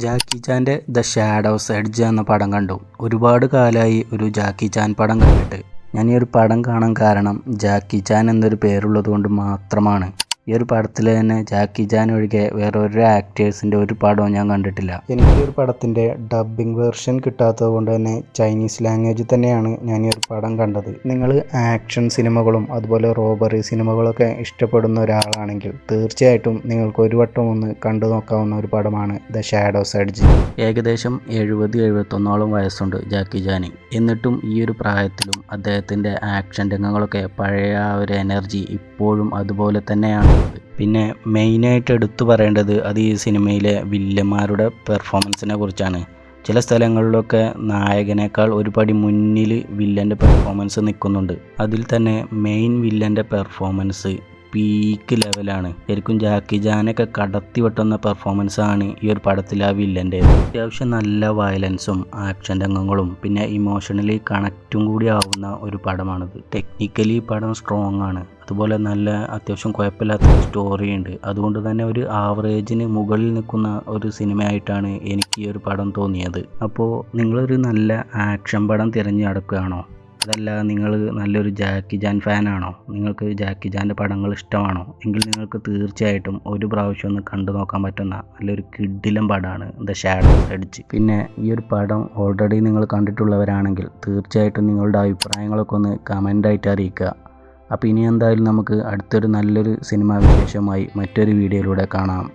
Jackie ചാൻ്റെ the shadows edge എന്ന പടം കണ്ടു. ഒരുപാട് കാലമായി ഒരു ജാക്കി ചാൻ പടം കണ്ടിട്ട്. ഞാൻ ഈ ഒരു പടം കാണാൻ കാരണം ജാക്കി ചാൻ എന്നൊരു പേരുള്ളത് കൊണ്ട് മാത്രമാണ്. ഈ ഒരു പടത്തിൽ തന്നെ ജാക്കി ചാൻ ഒഴികെ വേറെ ഒരു ആക്ടേഴ്സിൻ്റെ ഒരു പടവും ഞാൻ കണ്ടിട്ടില്ല. എനിക്ക് ഈ ഒരു പടത്തിൻ്റെ ഡബ്ബിംഗ് വേർഷൻ കിട്ടാത്തത് കൊണ്ട് തന്നെ ചൈനീസ് ലാംഗ്വേജിൽ തന്നെയാണ് ഞാൻ ഈ ഒരു പടം കണ്ടത്. നിങ്ങൾ ആക്ഷൻ സിനിമകളും അതുപോലെ റോബറി സിനിമകളൊക്കെ ഇഷ്ടപ്പെടുന്ന ഒരാളാണെങ്കിൽ തീർച്ചയായിട്ടും നിങ്ങൾക്ക് ഒരു വട്ടം ഒന്ന് കണ്ടു നോക്കാവുന്ന ഒരു പടമാണ് ദ ഷാഡോസ് എഡ്ജ്. ഏകദേശം 70-71 വയസ്സുണ്ട് ജാക്കി ചാന്. എന്നിട്ടും ഈ ഒരു പ്രായത്തിലും അദ്ദേഹത്തിൻ്റെ ആക്ഷൻ രംഗങ്ങളൊക്കെ പഴയ ആ ഒരു എനർജി ഇപ്പോഴും അതുപോലെ തന്നെയാണ്. പിന്നെ മെയിനായിട്ട് എടുത്തു പറയേണ്ടത് അത് ഈ സിനിമയിലെ വില്ലന്മാരുടെ പെർഫോമൻസിനെ കുറിച്ചാണ്. ചില സ്ഥലങ്ങളിലൊക്കെ നായകനേക്കാൾ ഒരു പടി മുന്നിൽ വില്ലൻ്റെ പെർഫോമൻസ് നിൽക്കുന്നുണ്ട്. അതിൽ തന്നെ മെയിൻ വില്ലൻ്റെ പെർഫോമൻസ് പീക്ക് ലെവലാണ്. ശരിക്കും ജാക്കി ചാനൊക്കെ കടത്തി വെട്ടുന്ന പെർഫോമൻസ് ആണ് ഈ ഒരു പടത്തിൽ ആ വില്ലൻ്റെ. അത്യാവശ്യം നല്ല വയലൻസും ആക്ഷൻ രംഗങ്ങളും പിന്നെ ഇമോഷണലി കണക്റ്റും കൂടി ആവുന്ന ഒരു പടമാണിത്. ടെക്നിക്കലി പടം സ്ട്രോങ് ആണ്. അതുപോലെ നല്ല അത്യാവശ്യം കുഴപ്പമില്ലാത്ത സ്റ്റോറി ഉണ്ട്. അതുകൊണ്ട് തന്നെ ഒരു ആവറേജിന് മുകളിൽ നിൽക്കുന്ന ഒരു സിനിമയായിട്ടാണ് എനിക്ക് ഈ ഒരു പടം തോന്നിയത്. അപ്പോൾ നിങ്ങളൊരു നല്ല ആക്ഷൻ പടം തിരഞ്ഞു നടക്കുകയാണോ? അതല്ല നിങ്ങൾ നല്ലൊരു ജാക്കി ചാൻ ഫാനാണോ? നിങ്ങൾക്ക് ജാക്കി ചാൻ്റെ പടങ്ങൾ ഇഷ്ടമാണോ? എങ്കിൽ നിങ്ങൾക്ക് തീർച്ചയായിട്ടും ഒരു പ്രാവശ്യം ഒന്ന് കണ്ടു നോക്കാൻ പറ്റുന്ന നല്ലൊരു കിടിലൻ പടമാണ് ദ ഷാഡോസ് എഡ്ജ്. പിന്നെ ഈ ഒരു പടം ഓൾറെഡി നിങ്ങൾ കണ്ടിട്ടുള്ളവരാണെങ്കിൽ തീർച്ചയായിട്ടും നിങ്ങളുടെ അഭിപ്രായങ്ങളൊക്കെ ഒന്ന് കമൻ്റായിട്ട് അറിയിക്കുക. അപ്പോൾ ഇനി എന്തായാലും നമുക്ക് അടുത്തൊരു നല്ലൊരു സിനിമാ വിശേഷമായി മറ്റൊരു വീഡിയോയിലൂടെ കാണാം.